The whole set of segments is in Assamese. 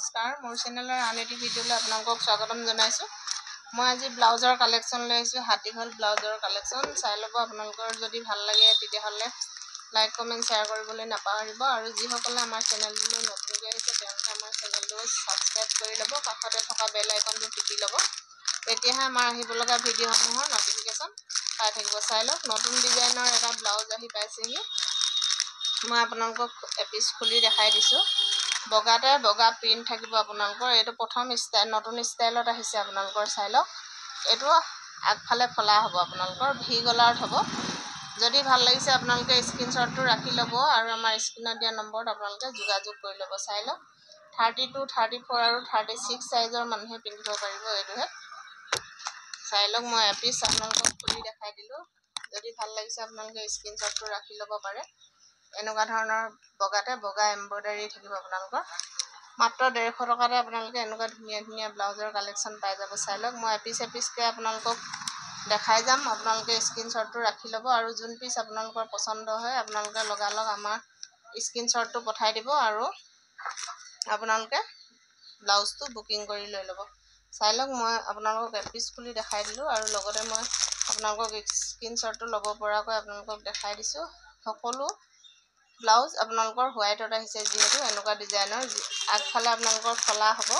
নমস্কাৰ মোৰ চেনেলৰ আন এটি ভিডিঅ'লৈ আপোনালোকক স্বাগতম জনাইছোঁ। মই আজি ব্লাউজৰ কালেকশ্যন লৈ আহিছোঁ, হাতীহল ব্লাউজৰ কালেকশ্যন। চাই ল'ব, আপোনালোকৰ যদি ভাল লাগে তেতিয়াহ'লে লাইক কমেণ্ট শ্বেয়াৰ কৰিবলৈ নাপাহৰিব। আৰু যিসকলে আমাৰ চেনেলটোলৈ নতুনকৈ আহিছে তেওঁলোকে আমাৰ চেনেলটো ছাবস্ক্ৰাইব কৰি ল'ব, কাষতে থকা বেল আইকনটো টিপি ল'ব, তেতিয়াহে আমাৰ আহিব লগা ভিডিঅ'সমূহৰ নটিফিকেশ্যন পাই থাকিব। চাই লওক, নতুন ডিজাইনৰ এটা ব্লাউজ আহি পাইছেহি। মই আপোনালোকক এপিচ খুলি দেখাই দিছোঁ। বগাতে বগা প্ৰিণ্ট থাকিব আপোনালোকৰ। এইটো প্ৰথম নতুন ষ্টাইলত আহিছে আপোনালোকৰ। চাই লওক, এইটো আগফালে ফলা হ'ব আপোনালোকৰ, ভি গলাৰত হ'ব। যদি ভাল লাগিছে আপোনালোকে স্ক্ৰীনশ্বটটো ৰাখি ল'ব আৰু আমাৰ স্ক্ৰীনত দিয়া নম্বৰত আপোনালোকে যোগাযোগ কৰি ল'ব। চাই লওক, 32, 34 আৰু 36 চাইজৰ মানুহে পিন্ধিব পাৰিব এইটোহে। চাই লওক, মই এপিচ আপোনালোকক খুলি দেখাই দিলোঁ। যদি ভাল লাগিছে আপোনালোকে স্ক্ৰীনশ্বটটো ৰাখি ল'ব পাৰে। এনেকুৱা ধৰণৰ বগাতে বগা এম্ব্ৰইডাৰী থাকিব আপোনালোকৰ। মাত্ৰ 150 টকাতে আপোনালোকে এনেকুৱা ধুনীয়া ধুনীয়া ব্লাউজৰ কালেকশ্যন পাই যাব। চাই লওক, মই এপিচকৈ আপোনালোকক দেখাই যাম, আপোনালোকে স্ক্ৰীনশ্বটটো ৰাখি ল'ব আৰু যোন পিচ আপোনালোকৰ পচন্দ হয় আপোনালোকে লগালগ আমাৰ স্ক্ৰীনশ্বটটো পঠাই দিব আৰু আপোনালোকে ব্লাউজটো বুকিং কৰি লৈ ল'ব। চাই লওক, মই আপোনালোকক এপিচ খুলি দেখাই দিলোঁ আৰু লগতে মই আপোনালোকক স্ক্ৰীনশ্বটটো ল'ব পৰাকৈ আপোনালোকক দেখাই দিছোঁ। সকলো ব্লাউজ আপোনালোকৰ হোৱাইটত আহিছে, যিহেতু এনেকুৱা ডিজাইনৰ আগফালে আপোনালোকৰ ফলা হ'ব।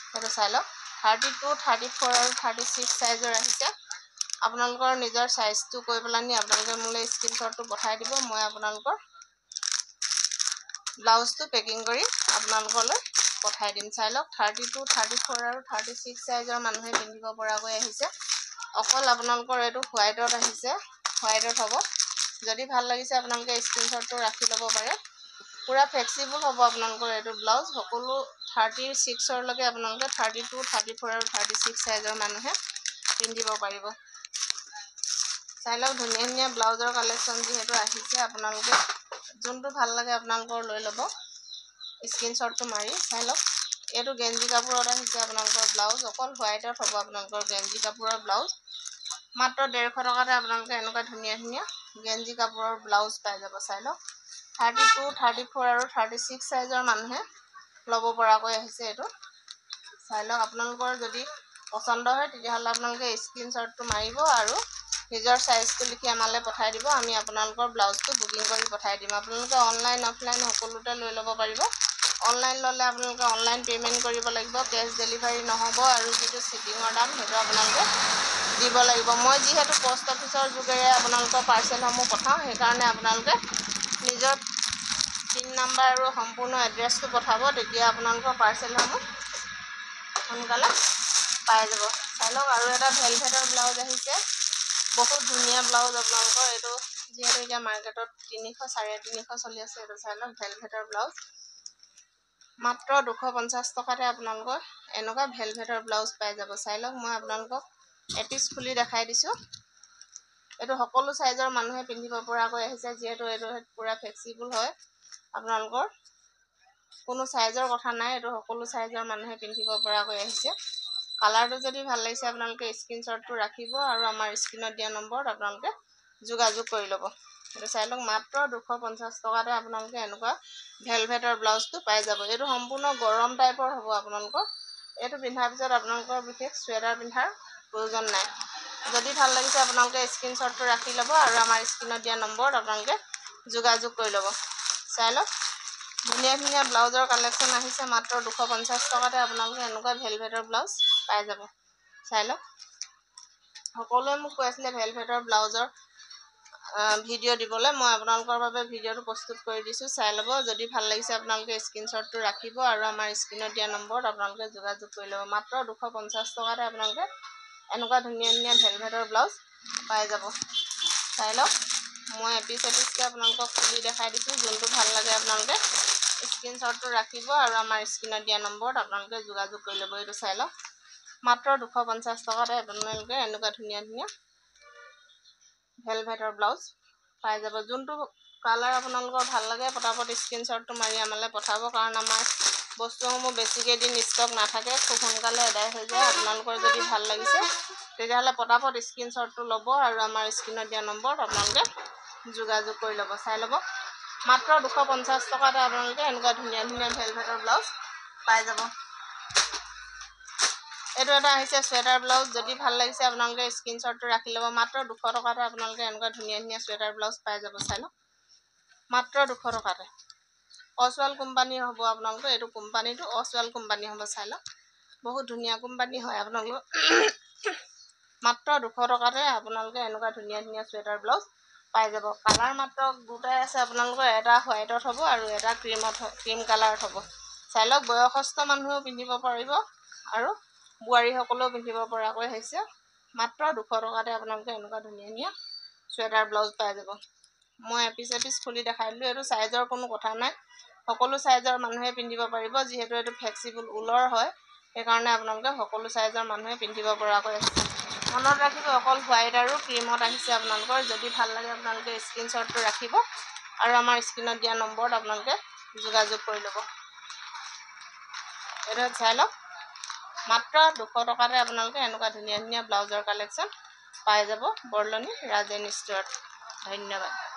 সেইটো চাই লওক, 32, 34 আৰু 36 চাইজৰ আহিছে। আপোনালোকৰ নিজৰ চাইজটো কৈ পেলানি আপোনালোকে মোলৈ স্ক্ৰীনশ্বটটো পঠাই দিব। মই আপোনালোকৰ ব্লাউজটো পেকিং কৰি আপোনালোকলৈ পঠাই দিম। চাই লওক, 32, 34 আৰু 36 চাইজৰ মানুহে পিন্ধিব পৰাকৈ আহিছে। অকল আপোনালোকৰ এইটো হোৱাইটত আহিছে, হোৱাইটত হ'ব। যদি ভাল লাগিছে আপোনালোকে স্ক্ৰীনশ্বটটো ৰাখি ল'ব পাৰে। পূৰা ফ্লেক্সিবল হ'ব আপোনালোকৰ এইটো ব্লাউজ। সকলো 36লৈকে আপোনালোকে 32, 34 আৰু 36 চাইজৰ মানুহে পিন্ধিব পাৰিব। চাই লওক, ধুনীয়া ধুনীয়া ব্লাউজৰ কালেকশ্যন যিহেতু আহিছে, আপোনালোকে যোনটো ভাল লাগে আপোনালোকৰ লৈ ল'ব স্ক্ৰীনশ্বটটো মাৰি। চাই লওক, এইটো গেঞ্জি কাপোৰত আহিছে আপোনালোকৰ ব্লাউজ, অকল হোৱাইটত হ'ব আপোনালোকৰ গেঞ্জি কাপোৰৰ ব্লাউজ। মাত্ৰ 150 টকাতে আপোনালোকে এনেকুৱা ধুনীয়া ধুনীয়া গেঞ্জি কাপোৰৰ ব্লাউজ পাই যাব। চাই লওক, 32, 34 আৰু 36 চাইজৰ মানুহে ল'ব পৰাকৈ আহিছে এইটো। চাই লওক, আপোনালোকৰ যদি পচন্দ হয় তেতিয়াহ'লে আপোনালোকে স্ক্ৰীনশ্বটটো মাৰিব আৰু নিজৰ চাইজটো লিখি আমালৈ পঠাই দিব। আমি আপোনালোকৰ ব্লাউজটো বুকিং কৰি পঠাই দিম। আপোনালোকে অনলাইন অফলাইন সকলোতে লৈ ল'ব পাৰিব। অনলাইন ল'লে আপোনালোকে অনলাইন পে'মেণ্ট কৰিব লাগিব, কেছ ডেলিভাৰী নহ'ব। আৰু যিটো শ্বিপিঙৰ দাম সেইটো আপোনালোকে দিব লাগিব। মই যিহেতু পষ্ট অফিচৰ যোগেৰে আপোনালোকৰ পাৰ্চেলসমূহ পঠাওঁ, সেইকাৰণে আপোনালোকে নিজৰ পিন নাম্বাৰ আৰু সম্পূৰ্ণ এড্ৰেছটো পঠাব, তেতিয়া আপোনালোকৰ পাৰ্চেলসমূহ সোনকালে পাই যাব। চাই লওক, আৰু এটা ভেলভেটৰ ব্লাউজ আহিছে, বহুত ধুনীয়া ব্লাউজ আপোনালোকৰ এইটো। যিহেতু এতিয়া মাৰ্কেটত 300, 350 চলি আছে। এইটো চাই লওক, ভেলভেটৰ ব্লাউজ মাত্ৰ 250 টকাতে আপোনালোকৰ এনেকুৱা ভেলভেটৰ ব্লাউজ পাই যাব। চাই লওক, মই আপোনালোকক এপিচ খুলি দেখাই দিছোঁ। এইটো সকলো চাইজৰ মানুহে পিন্ধিব পৰাকৈ আহিছে, যিহেতু এইটো পূৰা ফ্লেক্সিবল হয়। আপোনালোকৰ কোনো চাইজৰ কথা নাই, এইটো সকলো চাইজৰ মানুহে পিন্ধিব পৰাকৈ আহিছে। কালাৰটো যদি ভাল লাগিছে আপোনালোকে স্ক্ৰীনশ্বটটো ৰাখিব আৰু আমাৰ স্ক্ৰীনত দিয়া নম্বৰত আপোনালোকে যোগাযোগ কৰি ল'ব। এইটো চাই লওক, মাত্ৰ 250 টকাতে আপোনালোকে এনেকুৱা ভেলভেটৰ ব্লাউজটো পাই যাব। এইটো সম্পূৰ্ণ গৰম টাইপৰ হ'ব আপোনালোকৰ। এইটো পিন্ধাৰ পিছত আপোনালোকৰ বিশেষ চুৱেটাৰ পিন্ধাৰ প্ৰয়োজন নাই। যদি ভাল লাগিছে আপোনালোকে স্ক্ৰীনশ্বটটো ৰাখি ল'ব আৰু আমাৰ স্ক্ৰীনত দিয়া নম্বৰত আপোনালোকে যোগাযোগ কৰি ল'ব। চাই লওক, ধুনীয়া ধুনীয়া ব্লাউজৰ কালেকশ্যন আহিছে। মাত্ৰ 250 টকাতে আপোনালোকে এনেকুৱা ভেলভেটৰ ব্লাউজ পাই যাব। চাই লওক, সকলোৱে মোক কৈ আছিলে ভেলভেটৰ ব্লাউজৰ ভিডিঅ' দিবলৈ। মই আপোনালোকৰ বাবে ভিডিঅ'টো প্ৰস্তুত কৰি দিছোঁ। চাই ল'ব, যদি ভাল লাগিছে আপোনালোকে স্ক্ৰীনশ্বটটো ৰাখিব আৰু আমাৰ স্ক্ৰীনত দিয়া নম্বৰত আপোনালোকে যোগাযোগ কৰি ল'ব। মাত্ৰ 250 টকাতে আপোনালোকে এনেকুৱা ধুনীয়া ধুনীয়া ভেলভেটৰ ব্লাউজ পাই যাব। চাই লওক, মই এপিচকৈ আপোনালোকক খুলি দেখাই দিছোঁ। যোনটো ভাল লাগে আপোনালোকে স্ক্ৰীনশ্বটটো ৰাখিব আৰু আমাৰ স্ক্ৰীনত দিয়া নম্বৰত আপোনালোকে যোগাযোগ কৰি ল'ব। এইটো চাই লওক, মাত্ৰ 250 টকাতে আপোনালোকে এনেকুৱা ধুনীয়া ধুনীয়া ভেলভেটৰ ব্লাউজ পাই যাব। যোনটো কালাৰ আপোনালোকৰ ভাল লাগে পটাপট স্ক্ৰীনশ্বটটো মাৰি আমালৈ পঠাব, কাৰণ আমাৰ বস্তুসমূহ বেছিকৈ দিন ষ্টক নাথাকে, খুব সোনকালে আদায় হৈ যায়। আপোনালোকৰ যদি ভাল লাগিছে তেতিয়াহ'লে পটাপট স্ক্ৰীনশ্বটটো ল'ব আৰু আমাৰ স্ক্ৰীনত দিয়া নম্বৰত আপোনালোকে যোগাযোগ কৰি ল'ব। চাই ল'ব, মাত্ৰ 250 টকাতে আপোনালোকে এনেকুৱা ধুনীয়া ধুনীয়া ভেলভেটৰ ব্লাউজ পাই যাব। এইটো এটা আহিছে চুৱেটাৰ ব্লাউজ। যদি ভাল লাগিছে আপোনালোকে স্ক্ৰীনশ্বটটো ৰাখি ল'ব। মাত্ৰ 200 টকাতে আপোনালোকে এনেকুৱা ধুনীয়া ধুনীয়া চুৱেটাৰ ব্লাউজ পাই যাব। চাই লওক, মাত্ৰ 200 টকাতে। অছৱাল কোম্পানীৰ হ'ব আপোনালোকৰ। এইটো কোম্পানীটো অছৱাল কোম্পানী হ'ব। চাই লওক, বহুত ধুনীয়া কোম্পানী হয় আপোনালোকৰ। মাত্ৰ 200 টকাতে আপোনালোকে এনেকুৱা ধুনীয়া ধুনীয়া চুৱেটাৰ ব্লাউজ পাই যাব। কালাৰ মাত্ৰ দুটাই আছে আপোনালোকৰ, এটা হোৱাইটত হ'ব আৰু এটা ক্ৰীম কালাৰত হ'ব। চাই লওক, বয়সস্থ মানুহেও পিন্ধিব পাৰিব আৰু বোৱাৰীসকলেও পিন্ধিব পৰাকৈ হৈছে। মাত্ৰ 200 টকাতে আপোনালোকে এনেকুৱা ধুনীয়া ধুনীয়া চুৱেটাৰ ব্লাউজ পাই যাব। মই এপিচ এপিচ খুলি দেখাই দিলোঁ। এইটো চাইজৰ কোনো কথা নাই, সকলো চাইজৰ মানুহে পিন্ধিব পাৰিব। যিহেতু এইটো ফ্লেক্সিবল ঊলৰ হয়, সেইকাৰণে আপোনালোকে সকলো চাইজৰ মানুহে পিন্ধিব পৰাকৈ আছে। মনত ৰাখিব, অকল হোৱাইট আৰু ক্ৰীমত আহিছে আপোনালোকৰ। যদি ভাল লাগে আপোনালোকে স্ক্ৰীনশ্বটটো ৰাখিব আৰু আমাৰ স্ক্ৰীনত দিয়া নম্বৰত আপোনালোকে যোগাযোগ কৰি ল'ব। এইটো চাই লওক, মাত্ৰ 200 টকাতে আপোনালোকে এনেকুৱা ধুনীয়া ধুনীয়া ব্লাউজৰ কালেকশ্যন পাই যাব বৰলনি ৰাজেন ষ্টৰত। ধন্যবাদ।